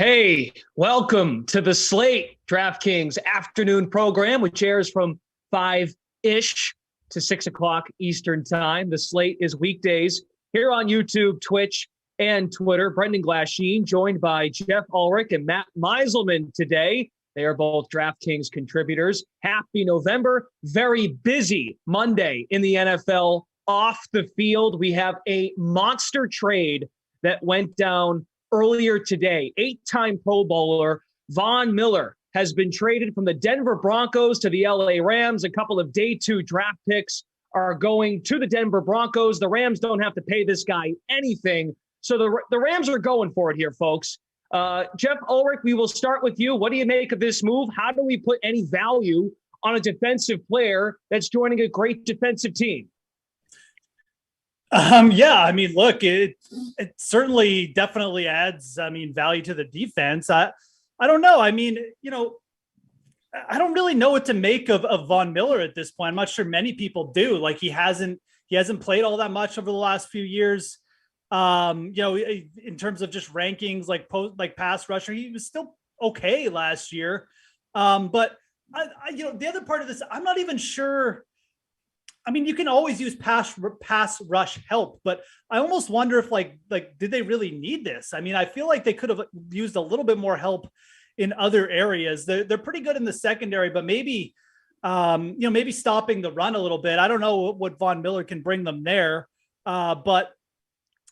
Hey, welcome to the Slate DraftKings afternoon program, which airs from 5-ish to 6 o'clock Eastern time. The Slate is weekdays here on YouTube, Twitch, and Twitter. Brendan Glasheen joined by Geoff, Ulrich, and Matt Meiselman today. They are both DraftKings contributors. Happy November. Very busy Monday in the NFL. Off the field, we have a monster trade that went down earlier today. 8-time Pro Bowler Vaughn Miller has been traded from the Denver Broncos to the LA Rams. A couple of day 2 draft picks are going to the Denver Broncos. The Rams don't have to pay this guy anything. So the Rams are going for it here, folks. Geoff, Ulrich, we will start with you. What do you make of this move? How do we put any value on a defensive player that's joining a great defensive team? Look, it certainly definitely adds, value to the defense. I don't know. I don't really know what to make of Vaughn Miller at this point. I'm not sure many people do. Like he hasn't played all that much over the last few years. In terms of just rankings, like pass rusher, he was still okay last year. But the other part of this, I'm not even sure. You can always use pass rush help, but I almost wonder if did they really need this? I feel like they could have used a little bit more help in other areas. They're pretty good in the secondary, but maybe stopping the run a little bit. I don't know what Vaughn Miller can bring them there. But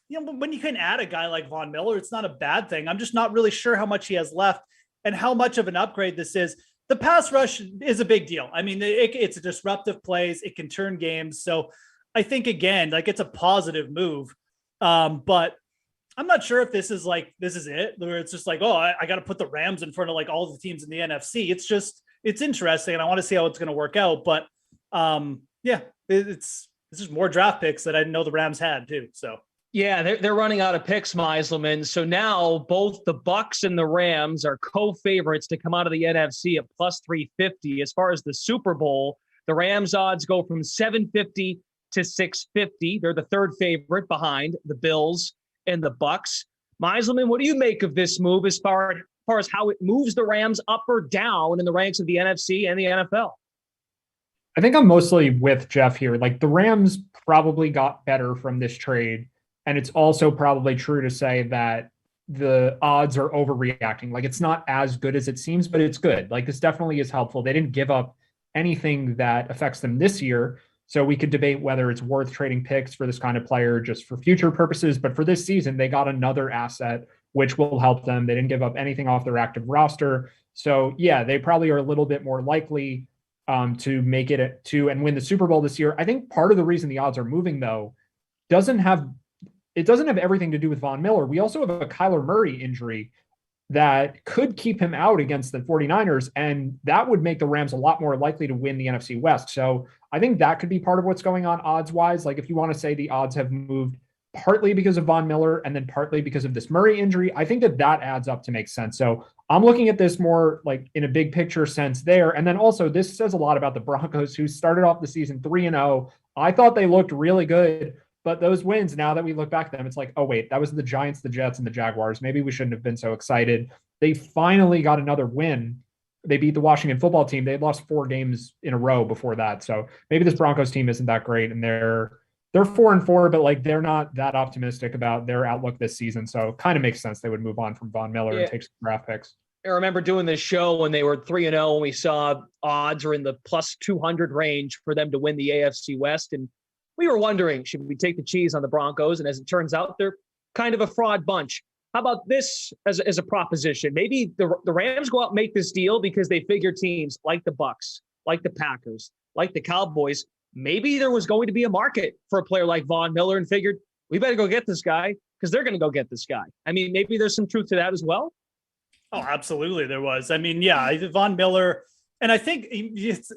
when you can add a guy like Vaughn Miller, it's not a bad thing. I'm just not really sure how much he has left and how much of an upgrade this is. The pass rush is a big deal. It's a disruptive plays. It can turn games. So I think, again, it's a positive move. But I'm not sure if this is it, where it's just I got to put the Rams in front of all the teams in the NFC. It's interesting, and I want to see how it's going to work out. But it's just more draft picks that I didn't know the Rams had too. So. Yeah, they're running out of picks, Meiselman. So now both the Bucs and the Rams are co-favorites to come out of the NFC at plus 350. As far as the Super Bowl, the Rams odds go from 750 to 650. They're the third favorite behind the Bills and the Bucs. Meiselman, what do you make of this move as far as how it moves the Rams up or down in the ranks of the NFC and the NFL? I think I'm mostly with Geoff here. The Rams probably got better from this trade. And it's also probably true to say that the odds are overreacting. It's not as good as it seems, but it's good. This definitely is helpful. They didn't give up anything that affects them this year. So we could debate whether it's worth trading picks for this kind of player just for future purposes. But for this season, they got another asset, which will help them. They didn't give up anything off their active roster. So yeah, they probably are a little bit more likely to make it to and win the Super Bowl this year. I think part of the reason the odds are moving, though, doesn't have everything to do with Vaughn Miller. We also have a Kyler Murray injury that could keep him out against the 49ers, and that would make the Rams a lot more likely to win the NFC West. So I think that could be part of what's going on odds-wise. If you want to say the odds have moved partly because of Vaughn Miller and then partly because of this Murray injury, I think that adds up to make sense. So I'm looking at this more in a big picture sense there. And then also this says a lot about the Broncos, who started off the season 3-0. I thought they looked really good. But those wins, now that we look back at them, it's oh, wait, that was the Giants, the Jets, and the Jaguars. Maybe we shouldn't have been so excited. They finally got another win. They beat the Washington football team. They had lost 4 games in a row before that. So maybe this Broncos team isn't that great, and they're 4-4, but they're not that optimistic about their outlook this season. So it kind of makes sense they would move on from Vaughn Miller and take some draft picks. I remember doing this show when they were 3-0, and we saw odds are in the plus 200 range for them to win the AFC West. And we were wondering, should we take the cheese on the Broncos? And as it turns out, they're kind of a fraud bunch. How about this as a proposition? Maybe the Rams go out and make this deal because they figure teams like the Bucs, like the Packers, like the Cowboys, maybe there was going to be a market for a player like Vaughn Miller and figured, we better go get this guy because they're going to go get this guy. Maybe there's some truth to that as well. Oh, absolutely there was. Vaughn Miller – and I think it's,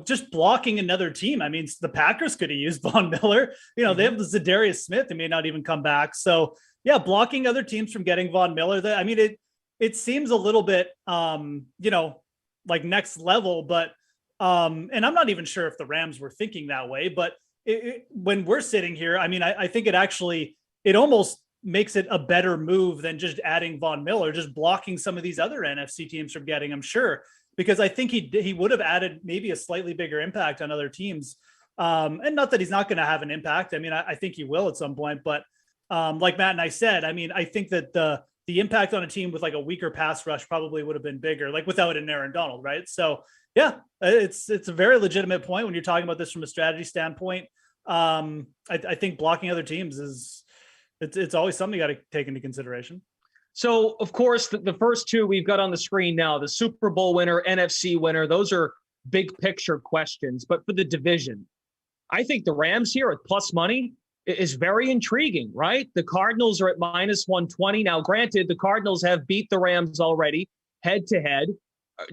just blocking another team. The Packers could have used Vaughn Miller. They have the Zadarius Smith. They may not even come back. So, yeah, blocking other teams from getting Vaughn Miller. It seems a little bit, next level. But and I'm not even sure if the Rams were thinking that way. But when we're sitting here, I think it almost makes it a better move than just adding Vaughn Miller, just blocking some of these other NFC teams from getting him, sure. Because I think he would have added maybe a slightly bigger impact on other teams. And not that he's not going to have an impact. I mean, I think he will at some point, but like Matt and I said, I mean, I think that the impact on a team with like a weaker pass rush probably would have been bigger, like without an Aaron Donald, right? So yeah, it's a very legitimate point when you're talking about this from a strategy standpoint. I think blocking other teams it's always something you got to take into consideration. So, of course, the first two we've got on the screen now, the Super Bowl winner, NFC winner, those are big picture questions. But for the division, I think the Rams here at plus money is very intriguing, right? The Cardinals are at minus 120. Now, granted, the Cardinals have beat the Rams already head to head.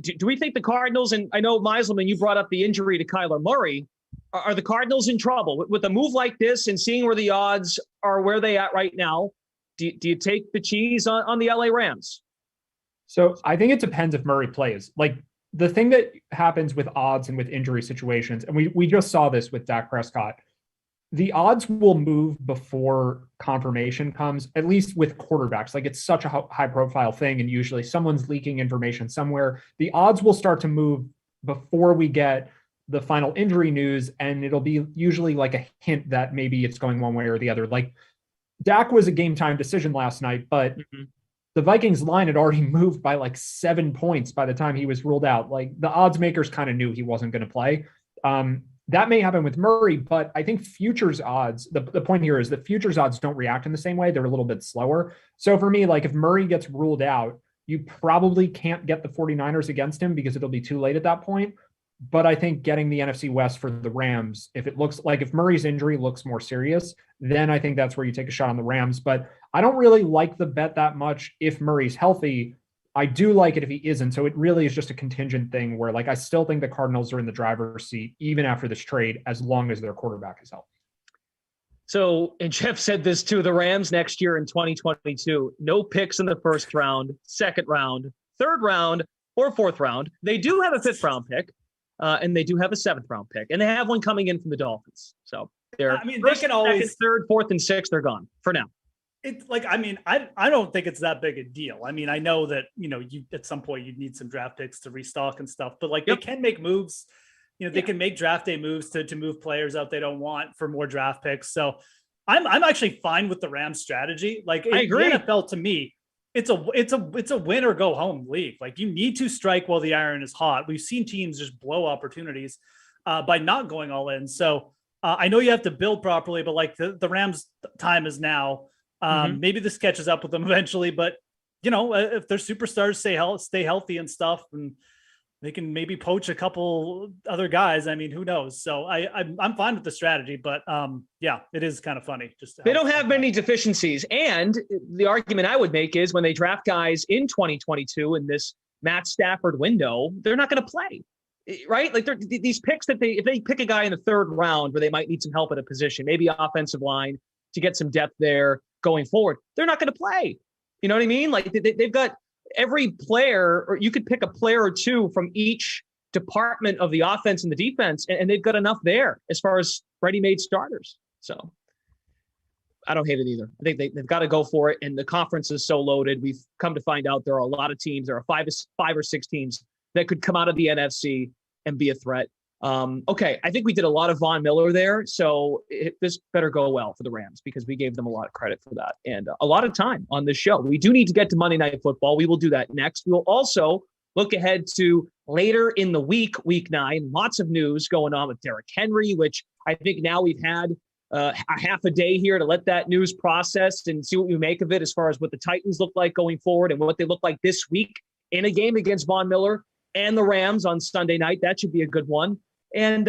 Do we think the Cardinals, and I know, Meiselman, you brought up the injury to Kyler Murray. Are the Cardinals in trouble? With a move like this and seeing where the odds are where they at right now, do you take the cheese on the LA Rams? So I think it depends if Murray plays. Like, the thing that happens with odds and with injury situations, and we just saw this with Dak Prescott, the odds will move before confirmation comes, at least with quarterbacks. Like, it's such a high profile thing, and usually someone's leaking information somewhere. The odds will start to move before we get the final injury news, and it'll be usually like a hint that maybe it's going one way or the other. Like, Dak was a game time decision last night, but the Vikings line had already moved by like 7 points by the time he was ruled out. Like, the odds makers kind of knew he wasn't going to play. That may happen with Murray, but I think futures odds, the point here is that futures odds don't react in the same way. They're a little bit slower. So for me, like, if Murray gets ruled out, you probably can't get the 49ers against him because it'll be too late at that point. But I think getting the NFC West for the Rams, if Murray's injury looks more serious, then I think that's where you take a shot on the Rams. But I don't really like the bet that much if Murray's healthy. I do like it if he isn't. So it really is just a contingent thing where, like, I still think the Cardinals are in the driver's seat even after this trade, as long as their quarterback is healthy. So, and Geoff said this too, the Rams next year in 2022, no picks in the first round, second round, third round, or fourth round. They do have a fifth round pick. And they do have a seventh round pick, and they have one coming in from the Dolphins. So they're, they can always, second, third, fourth, and sixth. They're gone for now. It's like, I don't think it's that big a deal. I mean, I know that, you at some point you'd need some draft picks to restock and stuff, but like, they can make moves, they can make draft day moves to move players out they don't want for more draft picks. So I'm actually fine with the Rams strategy. Like, I agree. The NFL, to me, it's a win or go home league. Like, you need to strike while the iron is hot. We've seen teams just blow opportunities by not going all in. So I know you have to build properly, but like the Rams' time is now. Maybe this catches up with them eventually, but if their superstars stay healthy and stuff, and they can maybe poach a couple other guys. I mean, who knows? So I'm fine with the strategy, but yeah, it is kind of funny. They don't have many deficiencies. And the argument I would make is when they draft guys in 2022 in this Matt Stafford window, they're not going to play, right? Like, these picks if they pick a guy in the third round where they might need some help at a position, maybe offensive line to get some depth there going forward, they're not going to play. You know what I mean? Like, they've got every player, or you could pick a player or two from each department of the offense and the defense, and they've got enough there as far as ready-made starters. So I don't hate it either. I think they've got to go for it, and the conference is so loaded. We've come to find out there are a lot of teams. There are five or six teams that could come out of the NFC and be a threat. Okay, I think we did a lot of Vaughn Miller there, so this better go well for the Rams because we gave them a lot of credit for that and a lot of time on this show. We do need to get to Monday Night Football. We will do that next. We will also look ahead to later in the week 9. Lots of news going on with Derrick Henry, which I think now we've had a half a day here to let that news process and see what we make of it as far as what the Titans look like going forward and what they look like this week in a game against Vaughn Miller and the Rams on Sunday night. That should be a good one. And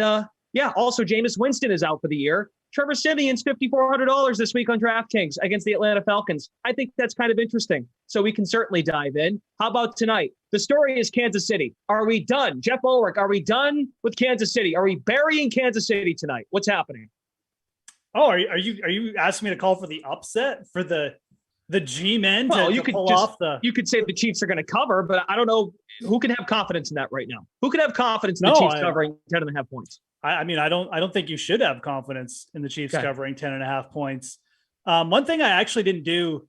also Jameis Winston is out for the year. Trevor Siemian's $5,400 this week on DraftKings against the Atlanta Falcons. I think that's kind of interesting. So we can certainly dive in. How about tonight? The story is Kansas City. Are we done? Geoff Ulrich, are we done with Kansas City? Are we burying Kansas City tonight? What's happening? Oh, are you asking me to call for the upset for the G-men pull off the... You could say the Chiefs are going to cover, but I don't know who can have confidence in that right now. Who can have confidence in the Chiefs covering 10.5 points? I mean, I don't think you should have confidence in the Chiefs covering 10.5 points. One thing I actually didn't do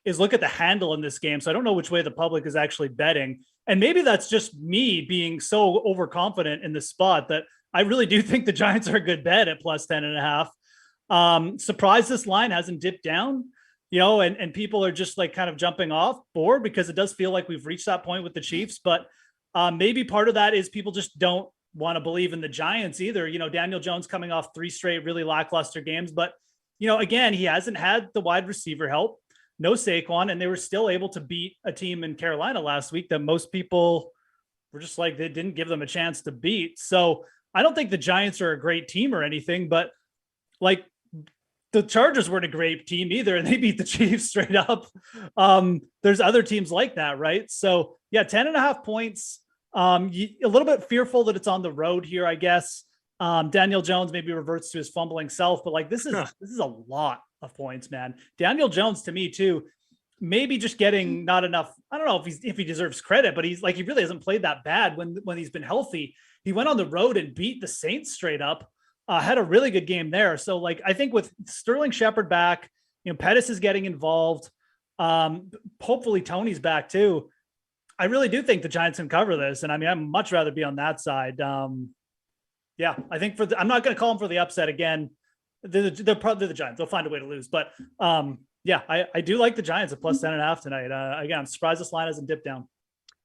is look at the handle in this game. So I don't know which way the public is actually betting. And maybe that's just me being so overconfident in the spot that I really do think the Giants are a good bet at plus 10.5. Surprised this line hasn't dipped down, and people are just like kind of jumping off board because it does feel like we've reached that point with the Chiefs. But maybe part of that is people just don't want to believe in the Giants either. Daniel Jones coming off 3 straight really lackluster games, but again, he hasn't had the wide receiver help. No Saquon, and they were still able to beat a team in Carolina last week that most people were just like, they didn't give them a chance to beat. So I don't think the Giants are a great team or anything, but like the Chargers weren't a great team either, and they beat the Chiefs straight up. There's other teams like that, right? So yeah, 10.5 points. A little bit fearful that it's on the road here, I guess. Daniel Jones maybe reverts to his fumbling self, but like this is a lot of points, man. Daniel Jones to me too, maybe just getting not enough. I don't know if he deserves credit, but he really hasn't played that bad when he's been healthy. He went on the road and beat the Saints straight up. Had a really good game there. So like I think with Sterling Shepard back, Pettis is getting involved. Hopefully Tony's back too. I really do think the Giants can cover this, and I mean I'd much rather be on that side. Yeah, I think I'm not going to call them for the upset again. They're probably the Giants. They'll find a way to lose. But yeah, I do like the Giants at plus 10.5 tonight. Again, I'm surprised this line hasn't dipped down.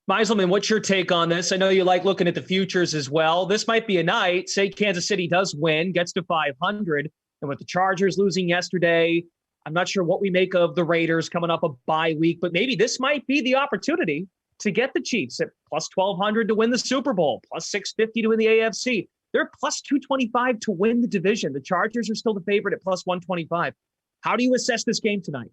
Meiselman, what's your take on this? I know you like looking at the futures as well. This might be a night. Say Kansas City does win, gets to 500. And with the Chargers losing yesterday, I'm not sure what we make of the Raiders coming up a bye week, but maybe this might be the opportunity to get the Chiefs at plus 1,200 to win the Super Bowl, plus 650 to win the AFC. They're plus 225 to win the division. The Chargers are still the favorite at plus 125. How do you assess this game tonight?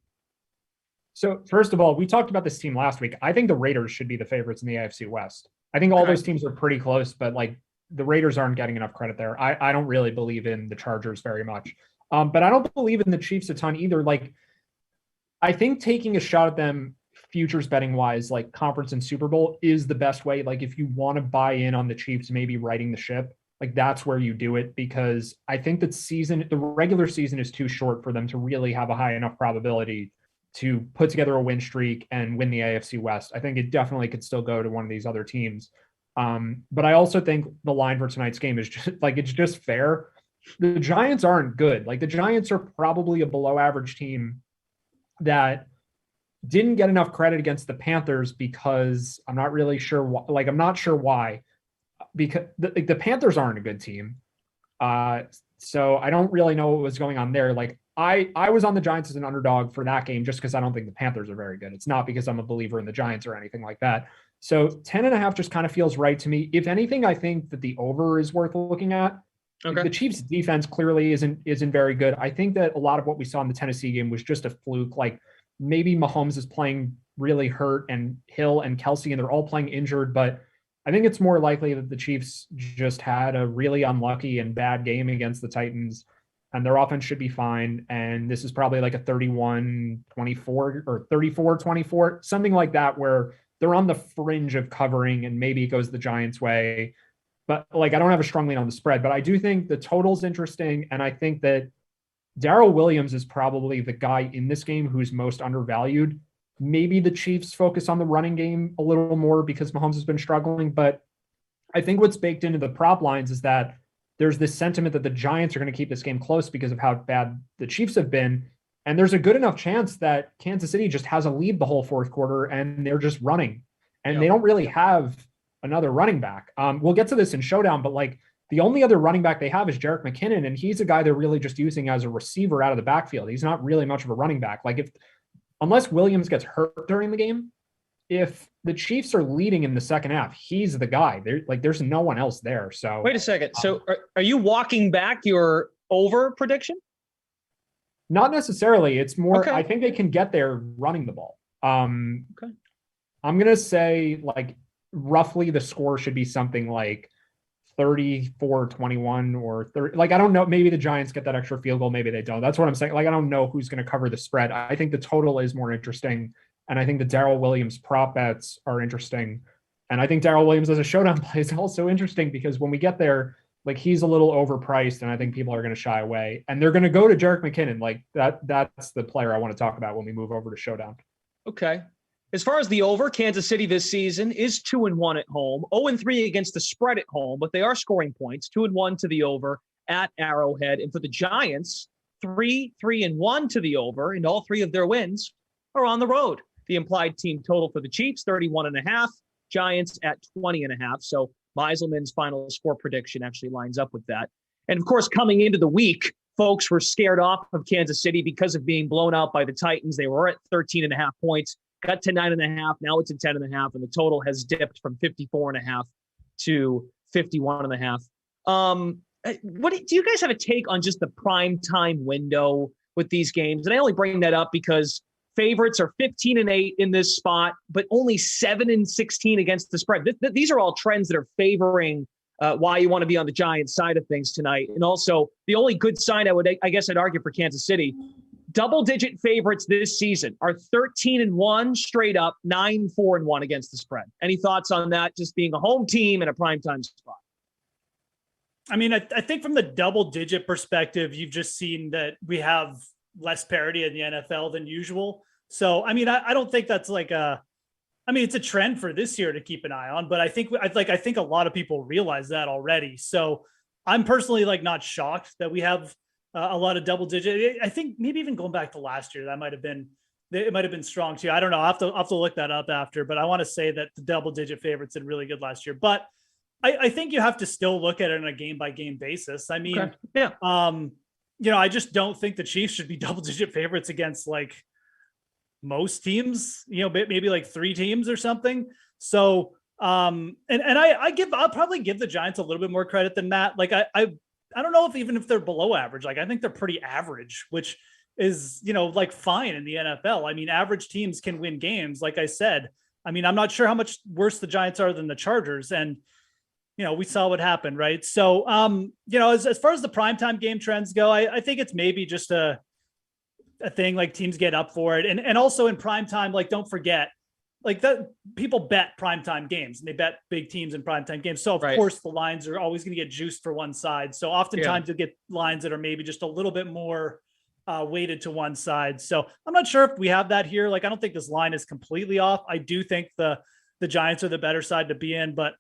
So first of all, we talked about this team last week. I think the Raiders should be the favorites in the AFC West. I think all those teams are pretty close, but like the Raiders aren't getting enough credit there. I don't really believe in the Chargers very much. But I don't believe in the Chiefs a ton either. Like, I think taking a shot at them futures betting wise, like conference and Super Bowl, is the best way. Like if you want to buy in on the Chiefs, maybe riding the ship, like that's where you do it, because I think that the regular season is too short for them to really have a high enough probability to put together a win streak and win the AFC West. I think it definitely could still go to one of these other teams. But I also think the line for tonight's game is just like, it's just fair. The Giants aren't good. Like the Giants are probably a below average team that didn't get enough credit against the Panthers because I'm not really sure why. Like, I'm not sure why, because the Panthers aren't a good team. So I don't really know what was going on there. Like I was on the Giants as an underdog for that game just because I don't think the Panthers are very good. It's not because I'm a believer in the Giants or anything like that. So 10.5 just kind of feels right to me. If anything, I think that the over is worth looking at. Okay. The Chiefs defense clearly isn't very good. I think that a lot of what we saw in the Tennessee game was just a fluke. Like maybe Mahomes is playing really hurt and Hill and Kelsey, and they're all playing injured, but I think it's more likely that the Chiefs just had a really unlucky and bad game against the Titans, and their offense should be fine. And this is probably like a 31-24 or 34-24, something like that, where they're on the fringe of covering and maybe it goes the Giants' way. But like, I don't have a strong lean on the spread, but I do think the total's interesting. And I think that Daryl Williams is probably the guy in this game who's most undervalued. Maybe the Chiefs focus on the running game a little more because Mahomes has been struggling. But I think what's baked into the prop lines is that there's this sentiment that the Giants are going to keep this game close because of how bad the Chiefs have been. And there's a good enough chance that Kansas City just has a lead the whole fourth quarter and they're just running. And they don't really have another running back. We'll get to this in Showdown, but like the only other running back they have is Jerick McKinnon, and he's a guy they're really just using as a receiver out of the backfield. He's not really much of a running back. Like unless Williams gets hurt during the game, if the Chiefs are leading in the second half, he's the guy. There's no one else there. So wait a second. So are you walking back your over prediction? Not necessarily. It's more, okay. I think they can get there running the ball. Okay. I'm going to say like roughly the score should be something like 34-21 or 30. Like, I don't know. Maybe the Giants get that extra field goal. Maybe they don't. That's what I'm saying. Like, I don't know who's going to cover the spread. I think the total is more interesting. And I think the Daryl Williams prop bets are interesting. And I think Daryl Williams as a showdown play is also interesting because when we get there, Like he's a little overpriced, and I think people are going to shy away. And they're going to go to Jerick McKinnon. Like that's the player I want to talk about when we move over to Showdown. Okay. As far as the over, Kansas City this season is 2-1 at home, 0-3 against the spread at home, but they are scoring points, 2-1 to the over at Arrowhead. And for the Giants, 3-1 to the over, and all three of their wins are on the road. The implied team total for the Chiefs, 31.5, Giants at 20.5. So Meiselman's final score prediction actually lines up with that. And of course, coming into the week, folks were scared off of Kansas City because of being blown out by the Titans. They were at 13.5 points. Got to 9.5. Now it's at 10.5, and the total has dipped from 54.5 to 51.5. What do you guys have a take on just the prime time window with these games? And I only bring that up because favorites are 15-8 in this spot, but only 7-16 against the spread. These are all trends that are favoring why you want to be on the Giants side of things tonight. And also, the only good sign I guess I'd argue for Kansas City. Double-digit favorites this season are 13-1 straight up, 9-4-1 against the spread. Any thoughts on that? Just being a home team in a primetime spot. I mean, I think from the double-digit perspective, you've just seen that we have less parity in the NFL than usual. So, I mean, I don't think that's it's a trend for this year to keep an eye on, but I think a lot of people realize that already. So I'm personally not shocked that we have a lot of double digit. I think maybe even going back to last year, it might've been strong too. I don't know. I'll have to look that up after, but I want to say that the double digit favorites did really good last year, but I think you have to still look at it on a game by game basis. I mean, okay. Yeah. I just don't think the Chiefs should be double digit favorites against most teams, maybe 3 teams or something. So, I'll probably give the Giants a little bit more credit than that. I don't know if they're below average. I think they're pretty average, which is, fine in the NFL. I mean, average teams can win games. Like I said, I mean, I'm not sure how much worse the Giants are than the Chargers. And, we saw what happened, right? So, as far as the primetime game trends go, I think it's maybe just a thing teams get up for it. And also in primetime, don't forget, that people bet primetime games and they bet big teams in primetime games. So of course the lines are always going to get juiced for one side. So oftentimes you'll get lines that are maybe just a little bit more weighted to one side. So I'm not sure if we have that here. I don't think this line is completely off. I do think the Giants are the better side to be in, but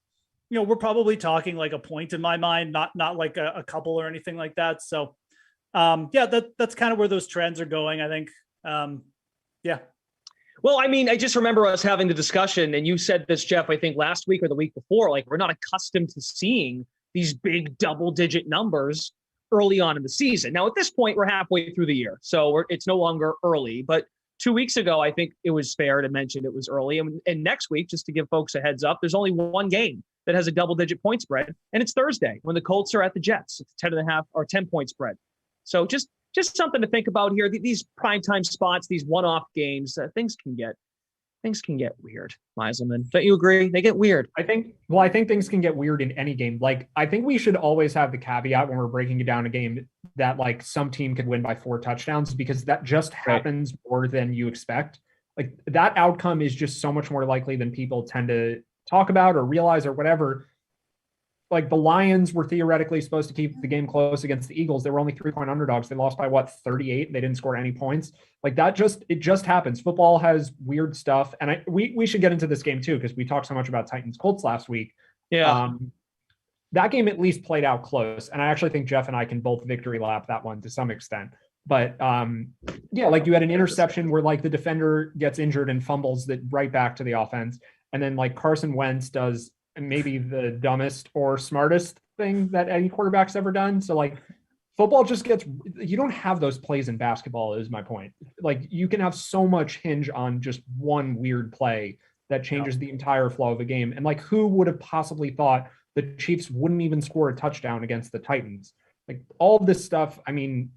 we're probably talking a point in my mind, not a couple or anything like that. So that's kind of where those trends are going, I think. Yeah. Well, I mean, I just remember us having the discussion, and you said this, Geoff, I think last week or the week before, we're not accustomed to seeing these big double-digit numbers early on in the season. Now, at this point, we're halfway through the year, so it's no longer early. But 2 weeks ago, I think it was fair to mention it was early. And next week, just to give folks a heads up, there's only one game that has a double-digit point spread, and it's Thursday when the Colts are at the Jets. It's 10.5 or 10-point spread. So just something to think about here. These primetime spots, these one-off games, things can get weird. Meiselman, don't you agree? They get weird. I think things can get weird in any game. I think we should always have the caveat when we're breaking it down a game that some team could win by 4 touchdowns, because that just happens more than you expect. That outcome is just so much more likely than people tend to talk about or realize or whatever. The Lions were theoretically supposed to keep the game close against the Eagles. They were only 3-point underdogs. They lost by 38. They didn't score any points. It just happens. Football has weird stuff. And we should get into this game too, because we talked so much about Titans Colts last week. Yeah. That game at least played out close. And I actually think Geoff and I can both victory lap that one to some extent. But you had an interception where the defender gets injured and fumbles that right back to the offense. And then Carson Wentz does maybe the dumbest or smartest thing that any quarterback's ever done. So football just you don't have those plays in basketball is my point. You can have so much hinge on just one weird play that changes the entire flow of a game. And who would have possibly thought the Chiefs wouldn't even score a touchdown against the Titans? All of this stuff. I mean,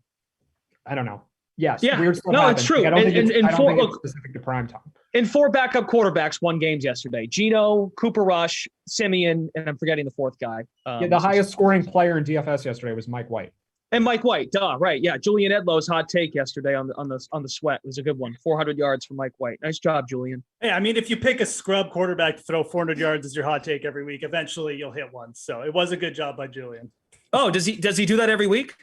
I don't know. Yes. Yeah. Weird stuff no, happens. It's true. I don't think it's specific to prime time. And 4 backup quarterbacks won games yesterday. Geno, Cooper Rush, Simeon, and I'm forgetting the 4th guy. The highest scoring player in DFS yesterday was Mike White. And Mike White, right. Yeah, Julian Edlow's hot take yesterday on the sweat was a good one. 400 yards from Mike White. Nice job, Julian. Hey, I mean, if you pick a scrub quarterback to throw 400 yards as your hot take every week, eventually you'll hit one. So it was a good job by Julian. Oh, does he do that every week?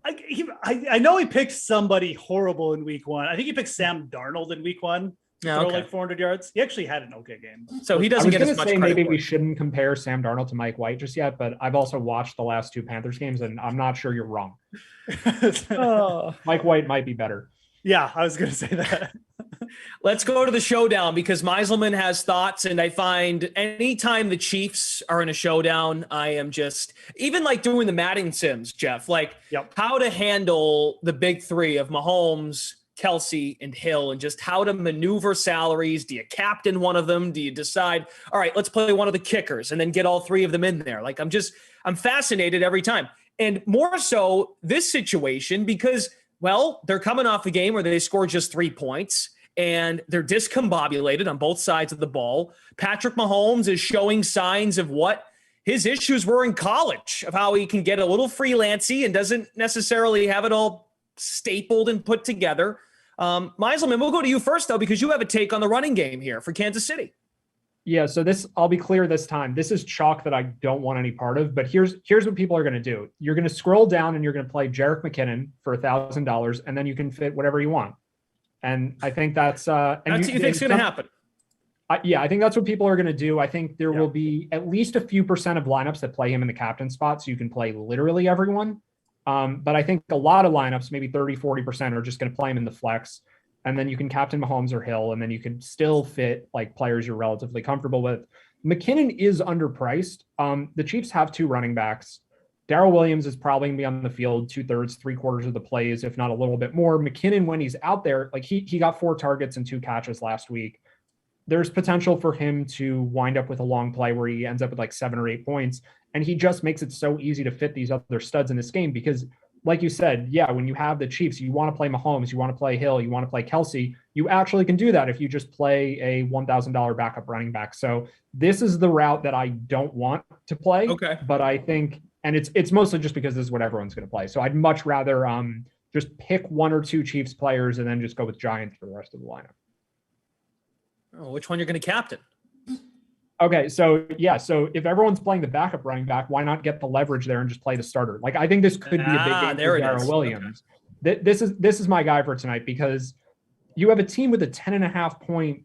I know he picked somebody horrible in week 1. I think he picked Sam Darnold in week 1 to throw like 400 yards. He actually had an okay game. So he doesn't get as much credit. Maybe we shouldn't compare Sam Darnold to Mike White just yet, but I've also watched the last 2 Panthers games, and I'm not sure you're wrong. Mike White might be better. Yeah, I was going to say that. Let's go to the showdown because Meiselman has thoughts, and I find anytime the Chiefs are in a showdown, I am just even like doing the Madden sims, Geoff, like how to handle the big three of Mahomes, Kelsey, and Hill, and just how to maneuver salaries. Do you captain one of them? Do you decide, all right, let's play one of the kickers and then get all 3 of them in there? Like I'm fascinated every time. And more so this situation because, well, they're coming off a game where they scored just 3 points. And they're discombobulated on both sides of the ball. Patrick Mahomes is showing signs of what his issues were in college, of how he can get a little freelancy and doesn't necessarily have it all stapled and put together. Meiselman, we'll go to you first, though, because you have a take on the running game here for Kansas City. Yeah, so I'll be clear this time. This is chalk that I don't want any part of, but here's what people are going to do. You're going to scroll down and you're going to play Jerick McKinnon for $1,000, and then you can fit whatever you want. And I think that's what you think's going to happen. I think that's what people are going to do. I think there will be at least a few % of lineups that play him in the captain spot, so you can play literally everyone. But I think a lot of lineups, maybe 30-40%, are just going to play him in the flex, and then you can captain Mahomes or Hill, and then you can still fit like players you're relatively comfortable with. McKinnon is underpriced. The Chiefs have 2 running backs. Daryl Williams is probably going to be on the field 2/3, 3/4 of the plays, if not a little bit more. McKinnon, when he's out there, like he got 4 targets and 2 catches last week. There's potential for him to wind up with a long play where he ends up with like 7 or 8 points. And he just makes it so easy to fit these other studs in this game because, like you said, when you have the Chiefs, you want to play Mahomes, you want to play Hill, you want to play Kelsey. You actually can do that if you just play a $1,000 backup running back. So this is the route that I don't want to play. Okay. But I think... And it's mostly just because this is what everyone's going to play. So I'd much rather just pick 1 or 2 Chiefs players and then just go with Giants for the rest of the lineup. Oh, which one you're going to captain? Okay, so if everyone's playing the backup running back, why not get the leverage there and just play the starter? Like I think this could be a big game for Daryl Williams. Okay. This is my guy for tonight because you have a team with a 10.5 point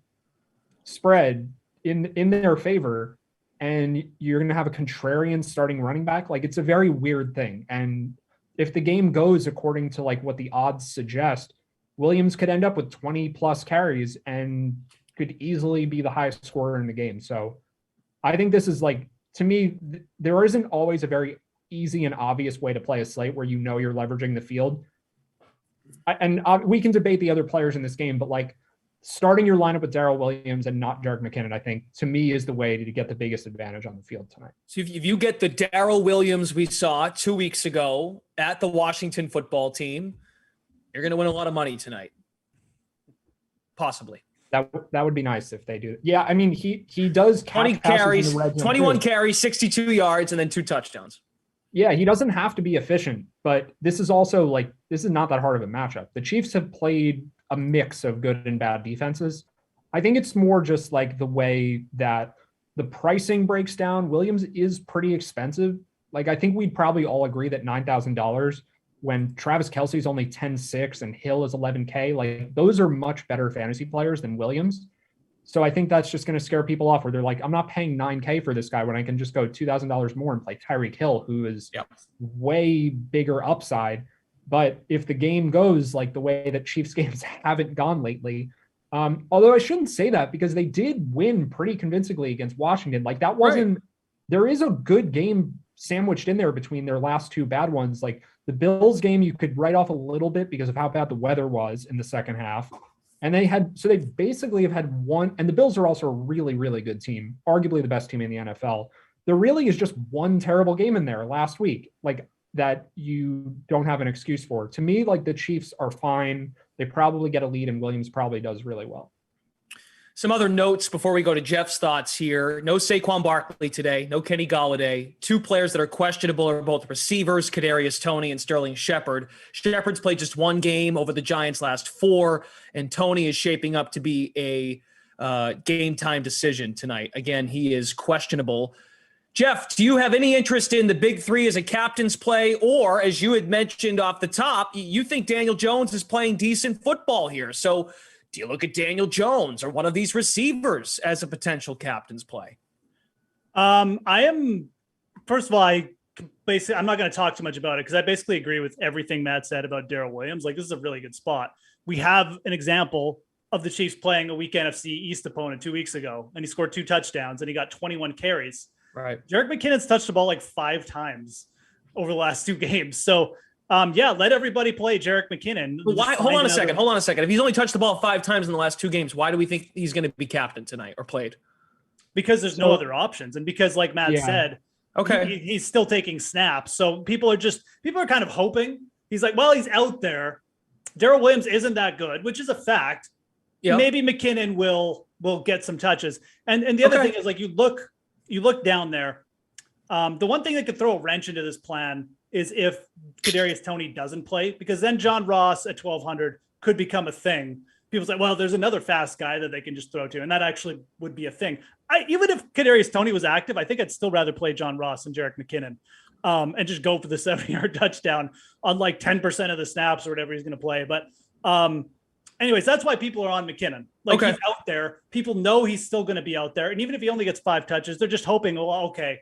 spread in their favor. And you're going to have a contrarian starting running back. Like it's a very weird thing. And if the game goes according to like what the odds suggest, Williams could end up with 20 plus carries and could easily be the highest scorer in the game. So I think this is like, to me, there isn't always a very easy and obvious way to play a slate where you're leveraging the field. We can debate the other players in this game, but like, starting your lineup with Daryl Williams and not Jerick McKinnon, I think, to me, is the way to get the biggest advantage on the field tonight. So if you get the Daryl Williams we saw 2 weeks ago at the Washington football team, you're going to win a lot of money tonight. Possibly. That would be nice if they do. Yeah, I mean, he does 20 carries, 21 carries, 62 yards, and then 2 touchdowns. Yeah, he doesn't have to be efficient, but this is also like, this is not that hard of a matchup. The Chiefs have played a mix of good and bad defenses. I think it's more just like the way that the pricing breaks down. Williams is pretty expensive. Like I think we'd probably all agree that $9,000 when Travis Kelce's only 10.6 and Hill is 11K, like those are much better fantasy players than Williams. So I think that's just going to scare people off where they're like, I'm not paying $9K for this guy when I can just go $2,000 more and play Tyreek Hill, who is way bigger upside. But if the game goes like the way that Chiefs games haven't gone lately, although I shouldn't say that because they did win pretty convincingly against Washington. Like that wasn't, there is a good game sandwiched in there between their last 2 bad ones. Like the Bills game, you could write off a little bit because of how bad the weather was in the second half. And they basically have had one, and the Bills are also a really, really good team, arguably the best team in the NFL. There really is just one terrible game in there last week. Like, that you don't have an excuse for. To me, like the Chiefs are fine. They probably get a lead and Williams probably does really well. Some other notes before we go to Geoff's thoughts here. No Saquon Barkley today. No Kenny Golladay. 2 players that are questionable are both receivers, Kadarius Toney and Sterling Shepard. Shepard's played just 1 game over the Giants' last 4, and Toney is shaping up to be a game time decision tonight. Again, he is questionable. Geoff, do you have any interest in the big three as a captain's play? Or, as you had mentioned off the top, you think Daniel Jones is playing decent football here. So do you look at Daniel Jones or one of these receivers as a potential captain's play? First of all, I'm not going to talk too much about it because I basically agree with everything Matt said about Daryl Williams. Like, this is a really good spot. We have an example of the Chiefs playing a weak NFC East opponent 2 weeks ago, and he scored 2 touchdowns and he got 21 carries. Right. Jerick McKinnon's touched the ball like 5 times over the last 2 games. So, let everybody play Jerick McKinnon. Why? Hold on a second. If he's only touched the ball 5 times in the last 2 games, why do we think he's going to be captain tonight or played? Because there's no other options. And because, like Matt said, he's still taking snaps. So people are kind of hoping. He's like, well, he's out there. Daryl Williams isn't that good, which is a fact. Yep. Maybe McKinnon will get some touches. And the other thing is, like, you look down there. The one thing that could throw a wrench into this plan is if Kadarius Toney doesn't play, because then John Ross at 1,200 could become a thing. People say, well, there's another fast guy that they can just throw to, and that actually would be a thing. Even if Kadarius Toney was active, I think I'd still rather play John Ross and Jerick McKinnon and just go for the 70-yard touchdown on like 10% of the snaps or whatever he's going to play. But anyways, that's why people are on McKinnon. Like, he's out there. People know he's still going to be out there. And even if he only gets 5 touches, they're just hoping, well, okay,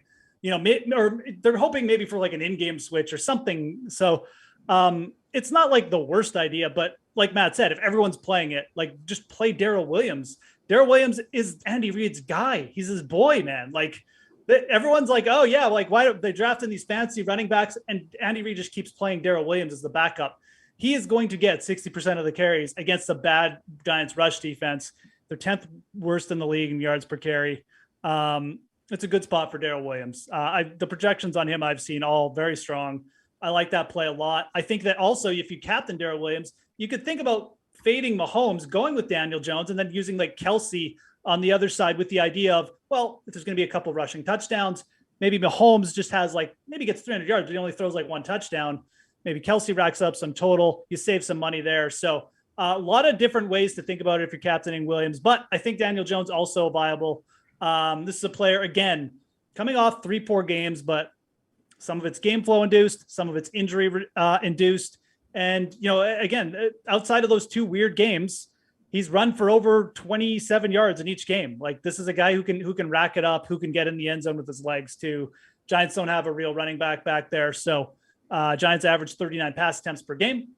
or they're hoping maybe for like an in-game switch or something. So it's not like the worst idea, but like Matt said, if everyone's playing it, like, just play Daryl Williams. Daryl Williams is Andy Reid's guy. He's his boy, man. Like, everyone's like, oh yeah, like, why don't they draft in these fancy running backs? And Andy Reid just keeps playing Daryl Williams as the backup. He is going to get 60% of the carries against a bad Giants rush defense. They're 10th worst in the league in yards per carry. It's a good spot for Daryl Williams. The projections on him I've seen all very strong. I like that play a lot. I think that also, if you captain Daryl Williams, you could think about fading Mahomes, going with Daniel Jones, and then using like Kelsey on the other side with the idea of, well, if there's going to be a couple rushing touchdowns, maybe Mahomes just has maybe gets 300 yards, but he only throws like 1 touchdown. Maybe Kelsey racks up some total. You save some money there. So a lot of different ways to think about it if you're captaining Williams, but I think Daniel Jones also viable. This is a player, again, coming off 3 poor games, but some of it's game flow induced, some of it's injury induced. And, again, outside of those 2 weird games, he's run for over 27 yards in each game. Like, this is a guy who can rack it up, who can get in the end zone with his legs too. Giants don't have a real running back there. So Giants average 39 pass attempts per game.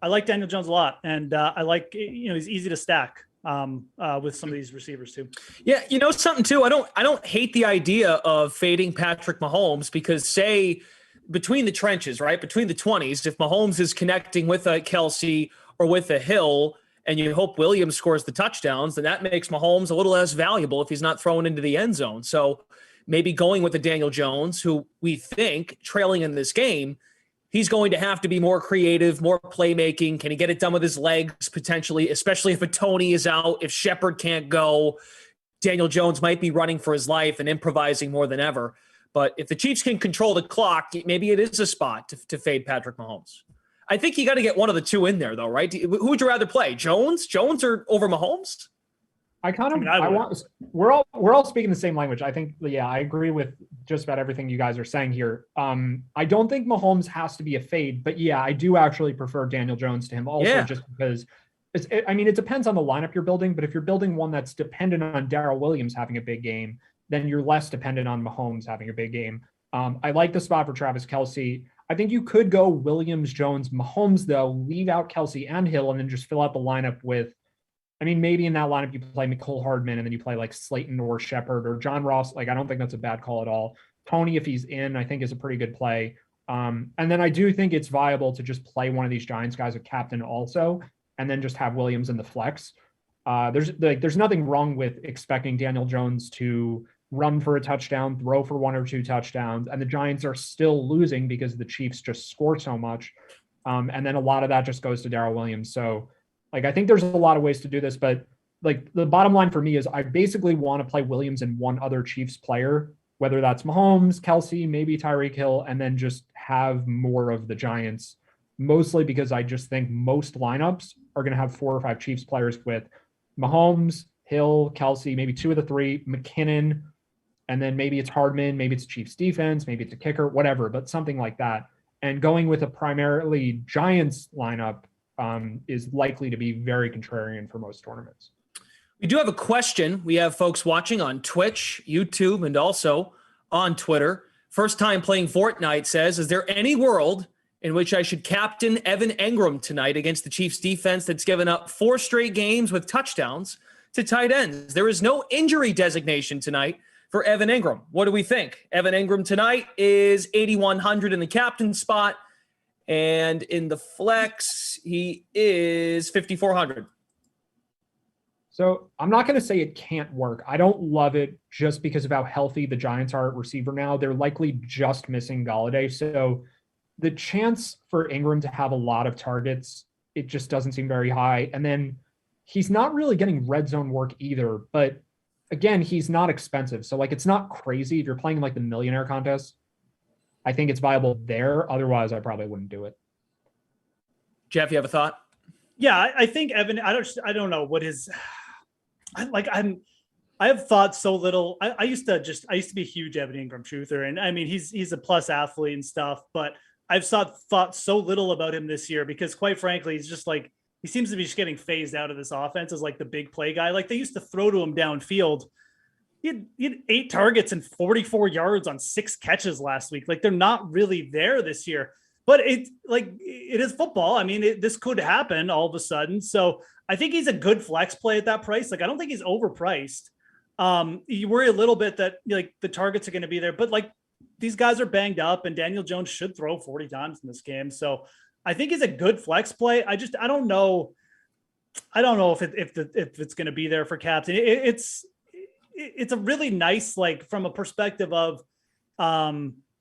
I like Daniel Jones a lot. And I like, he's easy to stack with some of these receivers too. Yeah. Something too, I don't hate the idea of fading Patrick Mahomes, because say between the trenches, right, between the 20s, if Mahomes is connecting with a Kelsey or with a Hill, and you hope Williams scores the touchdowns, then that makes Mahomes a little less valuable if he's not throwing into the end zone. So maybe going with the Daniel Jones, who we think trailing in this game, he's going to have to be more creative, more playmaking. Can he get it done with his legs potentially, especially if a Toney is out, if Shepard can't go? Daniel Jones might be running for his life and improvising more than ever. But if the Chiefs can control the clock, maybe it is a spot to fade Patrick Mahomes. I think you got to get one of the 2 in there, though, right? Who would you rather play, Jones or over Mahomes? We're all speaking the same language. I think, I agree with just about everything you guys are saying here. I don't think Mahomes has to be a fade, but I do actually prefer Daniel Jones to him also, just because it depends on the lineup you're building, but if you're building one that's dependent on Daryl Williams having a big game, then you're less dependent on Mahomes having a big game. I like the spot for Travis Kelce. I think you could go Williams, Jones, Mahomes, though, leave out Kelsey and Hill, and then just fill out the lineup with, maybe in that lineup you play Mecole Hardman, and then you play like Slayton or Shepard or John Ross. Like, I don't think that's a bad call at all. Toney, if he's in, I think is a pretty good play. And then I do think it's viable to just play one of these Giants guys with captain also, and then just have Williams in the flex. There's nothing wrong with expecting Daniel Jones to run for a touchdown, throw for 1 or 2 touchdowns, and the Giants are still losing because the Chiefs just score so much. And then a lot of that just goes to Daryl Williams. So, I think there's a lot of ways to do this, but the bottom line for me is I basically want to play Williams and one other Chiefs player, whether that's Mahomes, Kelsey, maybe Tyreek Hill, and then just have more of the Giants, mostly because I just think most lineups are going to have 4 or 5 Chiefs players with Mahomes, Hill, Kelsey, maybe 2 of the 3, McKinnon, and then maybe it's Hardman, maybe it's Chiefs defense, maybe it's a kicker, whatever, but something like that. And going with a primarily Giants lineup is likely to be very contrarian for most tournaments. We do have a question. We have folks watching on Twitch, YouTube, and also on Twitter. First time playing Fortnite says, is there any world in which I should captain Evan Engram tonight against the Chiefs defense that's given up 4 straight games with touchdowns to tight ends? There is no injury designation tonight for Evan Engram. What do we think? Evan Engram tonight is 8,100 in the captain spot, and in the flex, he is 5,400. So I'm not going to say it can't work. I don't love it just because of how healthy the Giants are at receiver now. They're likely just missing Galladay. So the chance for Engram to have a lot of targets, it just doesn't seem very high. And then he's not really getting red zone work either. But again, he's not expensive. So like, it's not crazy. If you're playing like the millionaire contest, I think it's viable there. Otherwise, I probably wouldn't do it. Geoff, you have a thought? Yeah, I think Evan, I don't know what his, I have thought so little. I used to be a huge Evan Engram truther. And I mean, he's a plus athlete and stuff, but I've thought so little about him this year because quite frankly, he's just like, he seems to be just getting phased out of this offense as like the big play guy. Like they used to throw to him downfield. He had 8 targets and 44 yards on 6 catches last week. Like they're not really there this year, but it is football. I mean, this could happen all of a sudden. So I think he's a good flex play at that price. Like, I don't think he's overpriced. You worry a little bit that like the targets are going to be there, but like these guys are banged up and Daniel Jones should throw 40 times in this game. So I think he's a good flex play. I don't know if it's going to be there for captain. It's a really nice, like from a perspective of,